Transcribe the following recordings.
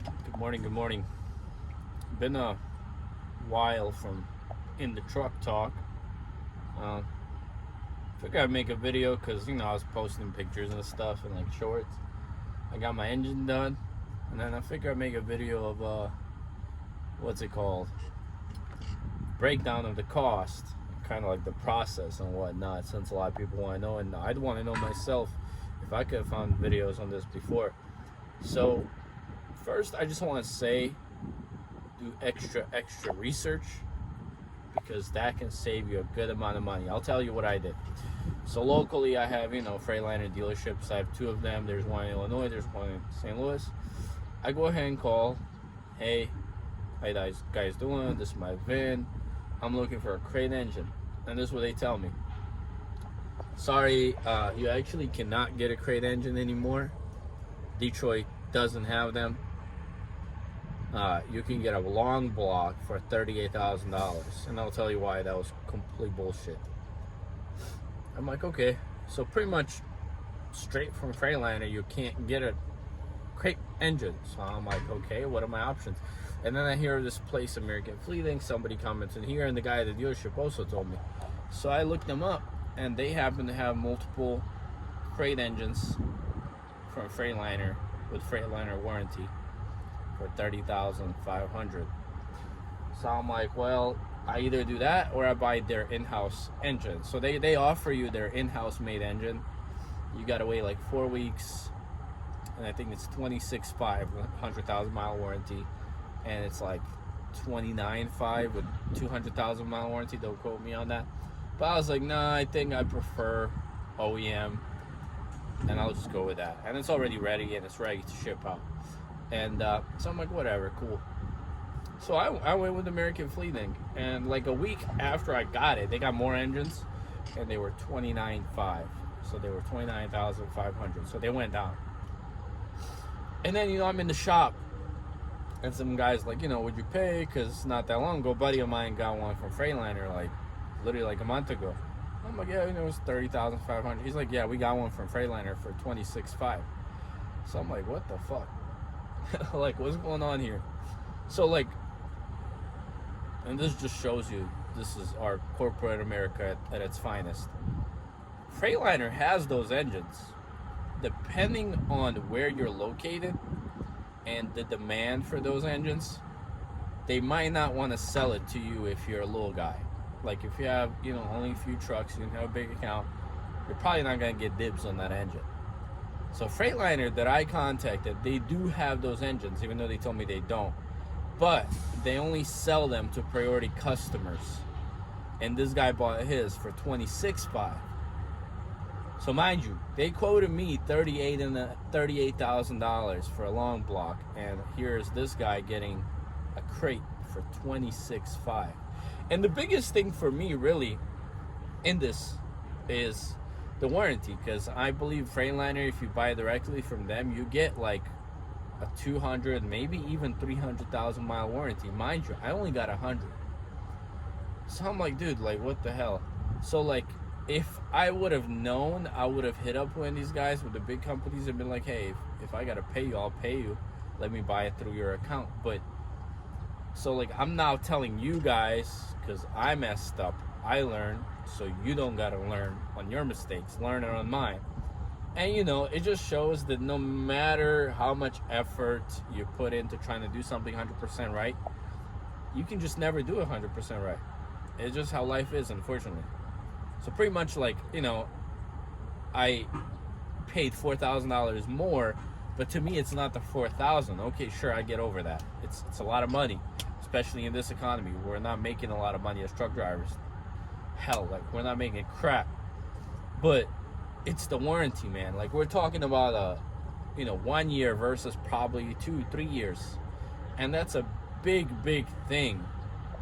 Good morning, good morning. Been a while from in the truck talk. Uh, Figured I'd make a video because, I was posting pictures and stuff and like shorts. I got my engine done, and then I figured I'd make a video of, what's it called? Breakdown of the cost, kind of like the process and whatnot, since a lot of people want to know, and I'd want to know myself if I could have found videos on this before. So, first, I just want to say, do extra research, because that can save you a good amount of money. I'll tell you what I did. So locally, I have, Freightliner dealerships. I have two of them. There's one in Illinois, there's one in St. Louis. I go ahead and call, hey, how you guys doing? This is my VIN. I'm looking for a crate engine. And this is what they tell me. Sorry, you actually cannot get a crate engine anymore. Detroit doesn't have them. You can get a long block for $38,000, and I'll tell you why. That was complete bullshit. I'm like, okay, so pretty much straight from Freightliner, you can't get a crate engine. So I'm like, okay, what are my options? And then I hear this place, American Fleeting. Somebody commented here, and the guy at the dealership also told me. So I looked them up, and they happen to have multiple crate engines from Freightliner with Freightliner warranty for $30,500. So I'm like, well, I either do that or I buy their in-house engine. So they offer you their in-house made engine. You gotta wait like 4 weeks, and I think it's $26,500, 100,000 mile warranty, and it's like $29,500 with 200,000 mile warranty. Don't quote me on that. But I was like, nah, I think I prefer OEM, and I'll just go with that. And it's already ready, and it's ready to ship out. And so I'm like, whatever, cool. So I went with American Fleeting, and like a week after I got it, they got more engines, and they were $29,500. So they were $29,500. So they went down. And then, I'm in the shop, and some guy's like, would you pay? Because not that long ago, a buddy of mine got one from Freightliner, like literally like a month ago. I'm like, yeah, it was $30,500. He's like, yeah, we got one from Freightliner for $26,500. So I'm like, what the fuck? Like, what's going on here? So, like, and this just shows you this is our corporate America at its finest. Freightliner has those engines. Depending on where you're located and the demand for those engines, they might not want to sell it to you if you're a little guy. Like, if you have, only a few trucks, you don't have a big account, you're probably not going to get dibs on that engine. So Freightliner that I contacted, they do have those engines, even though they told me they don't. But they only sell them to priority customers. And this guy bought his for $26,500. So mind you, they quoted me $38,000 for a long block, and here's this guy getting a crate for $26,500. And the biggest thing for me really in this is the warranty, because I believe Freightliner, if you buy directly from them, you get like a 200, maybe even 300,000 mile warranty. Mind you, I only got 100. So I'm like, dude, like, what the hell? So like, if I would have known, I would have hit up one of these guys with the big companies and been like, hey, if I gotta pay you, I'll pay you. Let me buy it through your account. But so like, I'm now telling you guys, because I messed up, I learned, so you don't gotta learn on your mistakes, learn it on mine. And it just shows that no matter how much effort you put into trying to do something 100% right, you can just never do it 100% right. It's just how life is, unfortunately. So pretty much like, I paid $4,000 more, but to me it's not the $4,000. Okay, sure, I get over that. It's a lot of money, especially in this economy. We're not making a lot of money as truck drivers. Hell, like, we're not making crap. But it's the warranty, man. Like, we're talking about 1 year versus probably 2-3 years, and that's a big thing,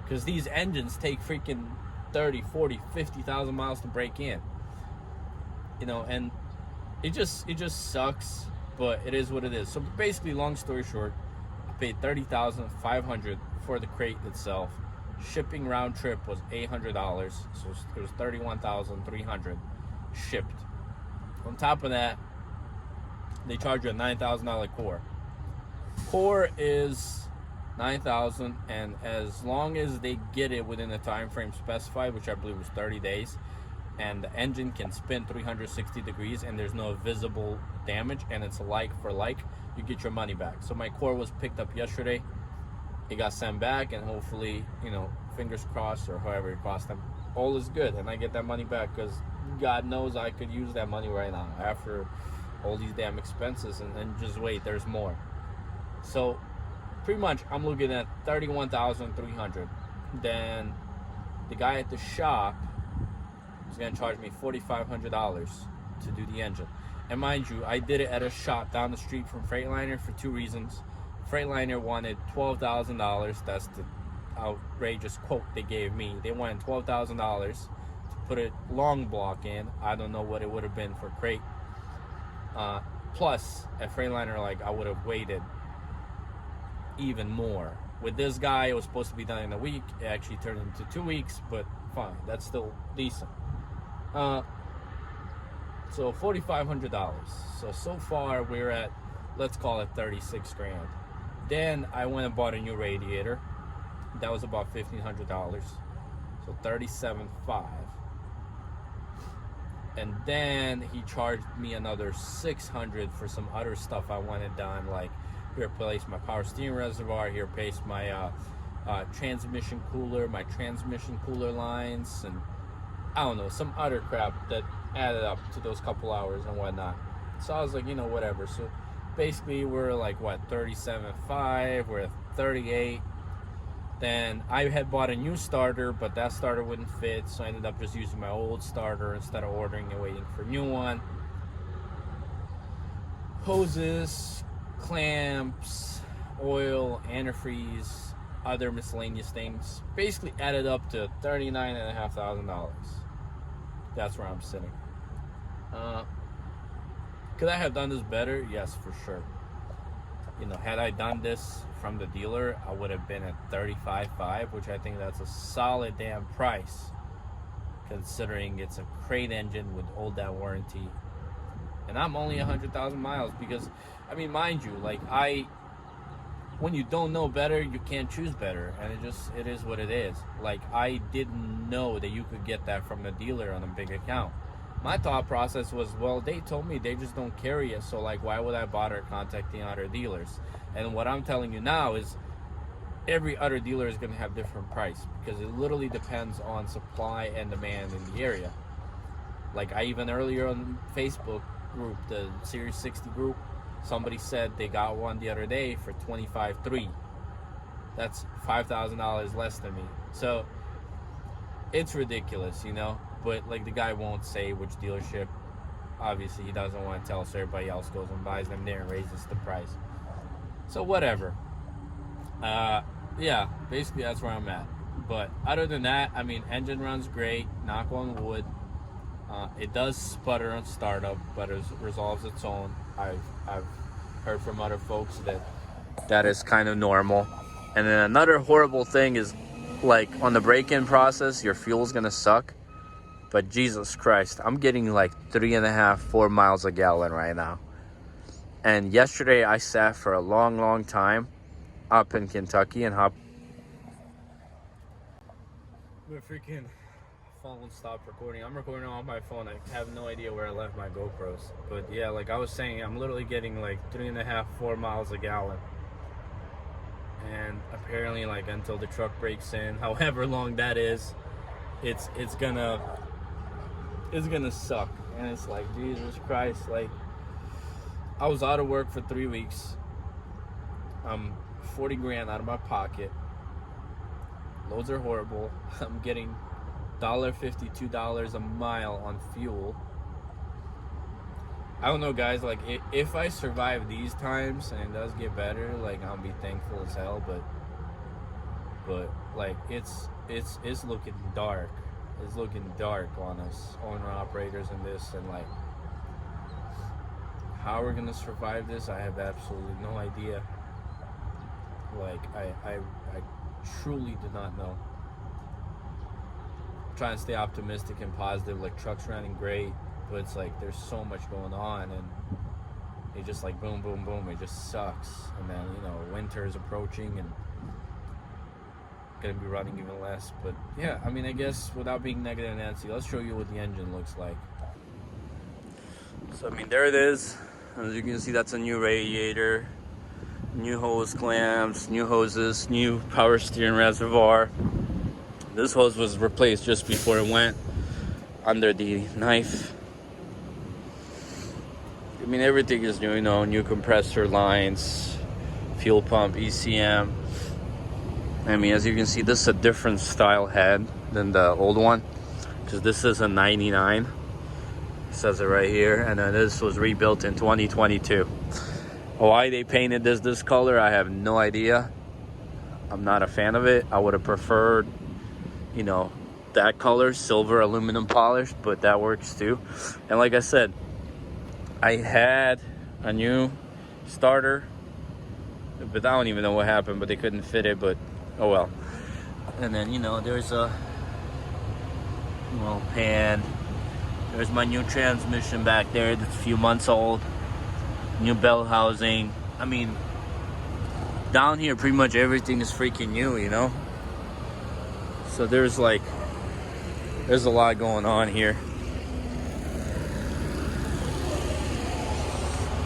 because these engines take freaking 30, 40, 50,000 miles to break in, and it just sucks, but it is what it is. So basically, long story short, I paid $30,500 for the crate itself. Shipping round trip was $800, so it was $31,300 shipped. On top of that, they charge you a $9,000 core. core is 9,000, and as long as they get it within the time frame specified, which I believe was 30 days, and the engine can spin 360 degrees and there's no visible damage, and it's like for like, you get your money back. So my core was picked up yesterday. It got sent back, and hopefully, you know, fingers crossed, or however it cost them, all is good, and I get that money back, because God knows I could use that money right now after all these damn expenses. And then just wait, there's more. So pretty much I'm looking at 31,300. Then the guy at the shop is going to charge me $4,500 to do the engine. And mind you, I did it at a shop down the street from Freightliner for two reasons. Freightliner wanted $12,000. That's the outrageous quote they gave me. They wanted $12,000 to put a long block in. I don't know what it would have been for crate. Plus, at Freightliner, like, I would have waited even more. With this guy, it was supposed to be done in a week. It actually turned into 2 weeks, but fine. That's still decent. So $4,500. So far we're at, let's call it 36 grand. Then I went and bought a new radiator. That was about $1,500. So $37,500. And then he charged me another $600 for some other stuff I wanted done, like he replaced my power steering reservoir, he replaced my transmission cooler, my transmission cooler lines, and I don't know, some other crap that added up to those couple hours and whatnot. So I was like, you know, whatever. So basically we're like, what, 37.5, we're at 38. Then I had bought a new starter, but that starter wouldn't fit, so I ended up just using my old starter instead of ordering and waiting for a new one. Hoses, clamps, oil, antifreeze, other miscellaneous things, basically added up to $39,500. That's where I'm sitting. Could I have done this better? Yes, for sure. You know, had I done this from the dealer, I would have been at $35,500, which I think that's a solid damn price, considering it's a crate engine with all that warranty. And I'm only 100,000 miles, because, I mean, mind you, like, when you don't know better, you can't choose better, and it is what it is. Like, I didn't know that you could get that from the dealer on a big account. My thought process was, well, they told me they just don't carry it, so like, why would I bother contacting other dealers? And what I'm telling you now is every other dealer is going to have different price, because it literally depends on supply and demand in the area. Like, I even earlier on Facebook group, the Series 60 group, somebody said they got one the other day for $25,300. That's $5,000 less than me. So it's ridiculous, you know. But like, the guy won't say which dealership. Obviously he doesn't want to tell, so everybody else goes and buys them there and raises the price. So whatever. Yeah, basically that's where I'm at. But other than that, I mean, engine runs great, knock on wood. It does sputter on startup, but it resolves its own. I've heard from other folks that is kind of normal. And then another horrible thing is, like, on the break-in process, your fuel's gonna suck. But Jesus Christ, I'm getting like 3.5, 4 miles a gallon right now. And yesterday I sat for a long time up in Kentucky and My freaking phone stopped recording. I'm recording on my phone. I have no idea where I left my GoPros. But yeah, like I was saying, I'm literally getting like 3.5, 4 miles a gallon. And apparently, like, until the truck breaks in, however long that is, it's gonna suck. And it's like, Jesus Christ, like, I was out of work for 3 weeks. I'm 40 grand out of my pocket. Loads are horrible. I'm getting $1.50, $2 a mile on fuel. I don't know, guys, like, if I survive these times and it does get better, like, I'll be thankful as hell. But like, it's looking dark. It's looking dark on us owner operators in this, and like, how we're gonna survive this, I have absolutely no idea. Like, I truly do not know. I'm trying to stay optimistic and positive. Like, truck's running great, but it's like there's so much going on, and It just like boom, boom, boom. It just sucks. And then, you know, winter is approaching and gonna be running even less. But yeah, I mean, I guess without being negative and Nancy, let's show you what the engine looks like. So I mean, there it is. As you can see, that's a new radiator, new hose clamps, new hoses, new power steering reservoir. This hose was replaced just before it went under the knife. I mean, everything is new, you know, new compressor lines, fuel pump, ECM. I mean, as you can see, this is a different style head than the old one, because this is a 99. It says it right here, and then this was rebuilt in 2022. Why they painted this color, I have no idea. I'm not a fan of it. I would have preferred, you know, that color, silver aluminum polish, but that works too. And like I said, I had a new starter, but I don't even know what happened, but they couldn't fit it, but oh well. And then, you know, there's a little pan. There's my new transmission back there that's a few months old. New bell housing. I mean, down here pretty much everything is freaking new, you know? So there's a lot going on here.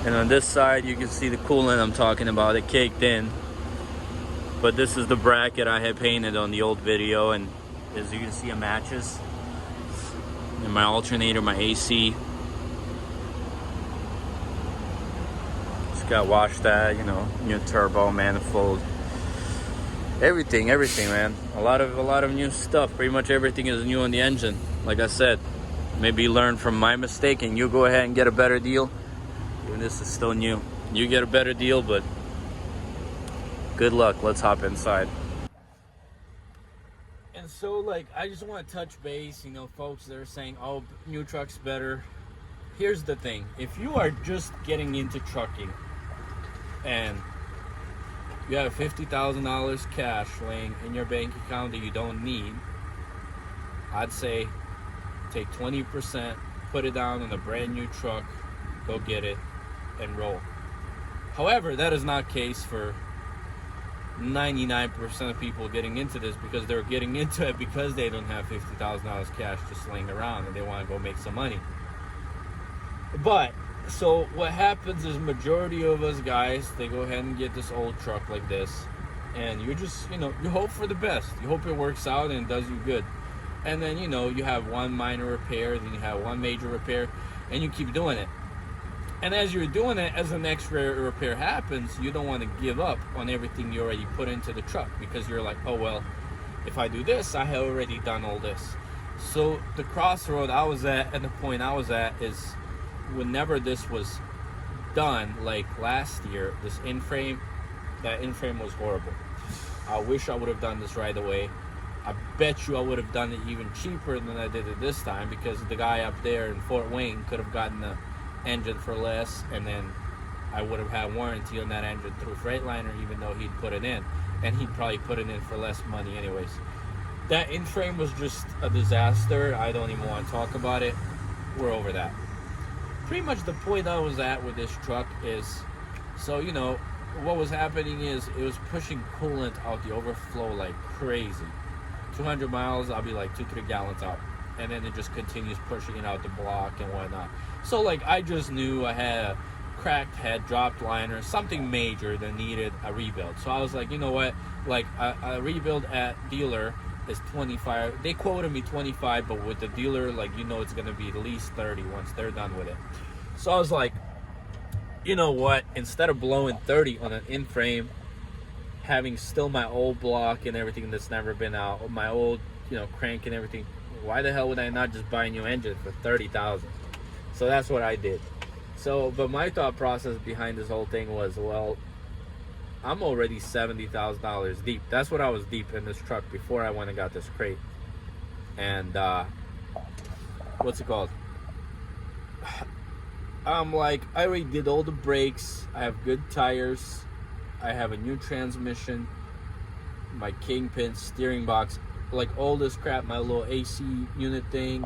And on this side, you can see the coolant I'm talking about. It caked in. But this is the bracket I had painted on the old video. And as you can see, it matches. And my alternator, my AC. Just got washed that, you know, new turbo, manifold. Everything, man. A lot of new stuff. Pretty much everything is new on the engine. Like I said, maybe learn from my mistake and you go ahead and get a better deal. Even this is still new. You get a better deal, but good luck. Let's hop inside. And so, like, I just want to touch base, you know, folks that are saying, oh, new truck's better. Here's the thing. If you are just getting into trucking and you have $50,000 cash laying in your bank account that you don't need, I'd say take 20%, put it down on a brand new truck, go get it, and roll. However, that is not the case for 99% of people getting into this, because they're getting into it because they don't have $50,000 cash just laying around and they want to go make some money. But so what happens is, majority of us guys, they go ahead and get this old truck like this, and you just, you know, you hope for the best. You hope it works out and it does you good. And then, you know, you have one minor repair, then you have one major repair, and you keep doing it. And as you're doing it, as the next repair happens, you don't want to give up on everything you already put into the truck, because you're like, oh, well, if I do this, I have already done all this. So the crossroad I was at and the point I was at is, whenever this was done, like last year, that in-frame was horrible. I wish I would have done this right away. I bet you I would have done it even cheaper than I did it this time, because the guy up there in Fort Wayne could have gotten the engine for less, and then I would have had warranty on that engine through Freightliner, even though he'd put it in, and he'd probably put it in for less money anyways. That in-frame was just a disaster. I don't even want to talk about it. We're over that. Pretty much the point I was at with this truck is, so, you know, what was happening is it was pushing coolant out the overflow like crazy. 200 miles, I'll be like 2-3 gallons out, and then it just continues pushing it out the block and whatnot. So, like, I just knew I had a cracked head, dropped liner, something major that needed a rebuild. So I was like, you know what, like, a rebuild at dealer is 25. They quoted me 25, but with the dealer, like, you know, it's gonna be at least 30 once they're done with it. So I was like, you know what, instead of blowing 30 on an in-frame, having still my old block and everything that's never been out, my old, you know, crank and everything, why the hell would I not just buy a new engine for $30,000? So that's what I did. So, but my thought process behind this whole thing was, well, I'm already $70,000 deep. That's what I was deep in this truck before I went and got this crate. And what's it called? I'm like, I already did all the brakes. I have good tires. I have a new transmission, my kingpin, steering box, like all this crap, my little AC unit thing,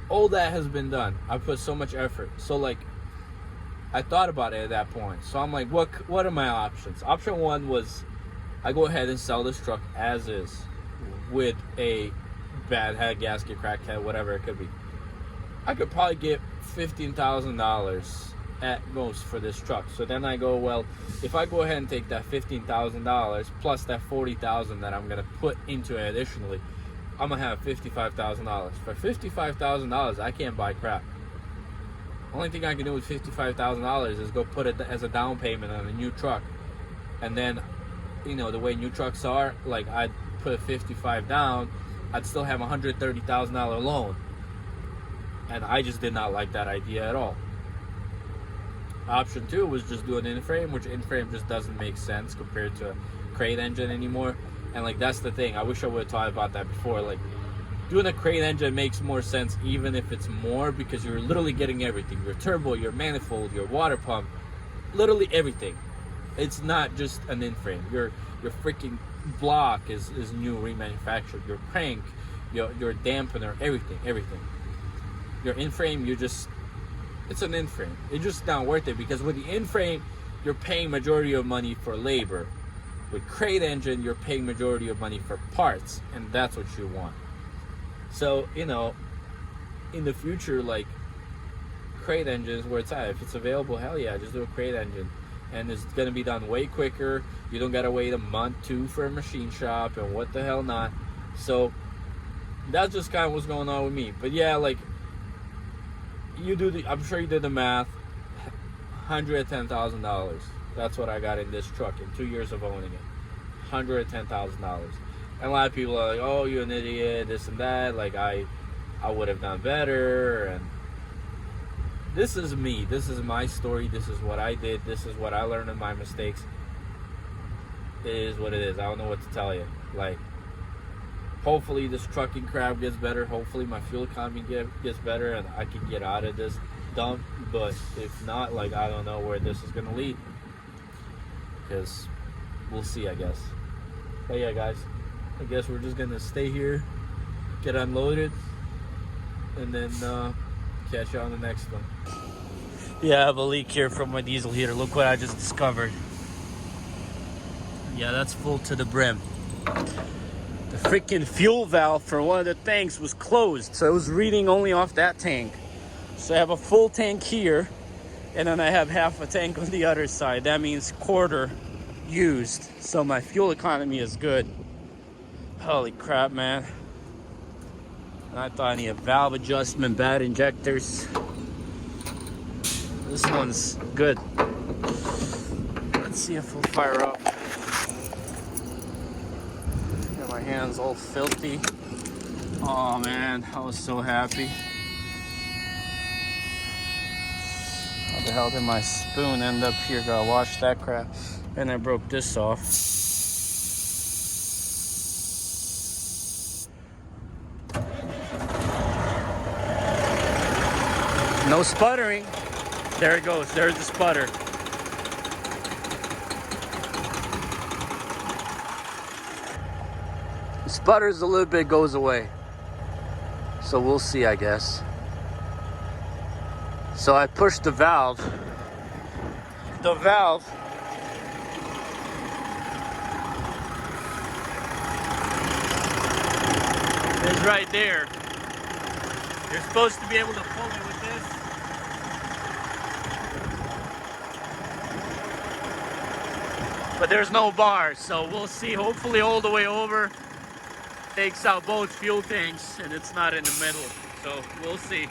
all that has been done. I put so much effort. So, like, I thought about it at that point. So I'm like, what are my options? Option one was I go ahead and sell this truck as is with a bad head, gasket, cracked head, whatever it could be. I could probably get $15,000 at most for this truck. So then I go, well, if I go ahead and take that $15,000 plus that $40,000 that I'm gonna put into it additionally, I'm gonna have $55,000. For $55,000, I can't buy crap. Only thing I can do with $55,000 is go put it as a down payment on a new truck, and then, you know, the way new trucks are, like I'd put $55,000 down, I'd still have a $130,000 loan, and I just did not like that idea at all. Option two was just do an in-frame, which in-frame just doesn't make sense compared to a crate engine anymore. And like, that's the thing, I wish I would have thought about that before. Like, doing a crate engine makes more sense, even if it's more, because you're literally getting everything: your turbo, your manifold, your water pump, literally everything. It's not just an in-frame. Your freaking block is new, remanufactured. Your crank, your dampener, everything. Your in-frame, it's an in-frame. It's just not worth it, because with the in-frame, you're paying majority of money for labor. With crate engine, you're paying majority of money for parts, and that's what you want. So, you know, in the future, like, crate engines where it's at. If it's available, hell yeah, just do a crate engine. And it's going to be done way quicker. You don't got to wait a month, 2 for a machine shop, and what the hell not. So, that's just kind of what's going on with me. But yeah, like, I'm sure you did the math. $110,000. That's what I got in this truck in 2 years of owning it. $110,000. And a lot of people are like, oh, you're an idiot, this and that. Like, I would have done better. And this is me. This is my story. This is what I did. This is what I learned in my mistakes. It is what it is. I don't know what to tell you. Like, hopefully this trucking crap gets better. Hopefully my fuel economy gets better and I can get out of this dump. But if not, like, I don't know where this is going to lead. Because we'll see, I guess. But yeah, guys, I guess we're just going to stay here, get unloaded, and then catch you on the next one. Yeah, I have a leak here from my diesel heater. Look what I just discovered. Yeah, that's full to the brim. The freaking fuel valve for one of the tanks was closed, so it was reading only off that tank. So I have a full tank here, and then I have half a tank on the other side. That means quarter used, so my fuel economy is good. Holy crap, man. I thought I needed valve adjustment, bad injectors. This one's good. Let's see if we'll fire up. Got my hands all filthy. Oh man, I was so happy. How the hell did my spoon end up here? Gotta wash that crap. And I broke this off. No sputtering. There it goes. There's the sputter. The sputters a little bit, goes away. So we'll see, I guess. So I pushed the valve. The valve is right there. You're supposed to be able to pull it with this. But there's no bar, so we'll see. Hopefully all the way over takes out both fuel tanks and it's not in the middle. So we'll see.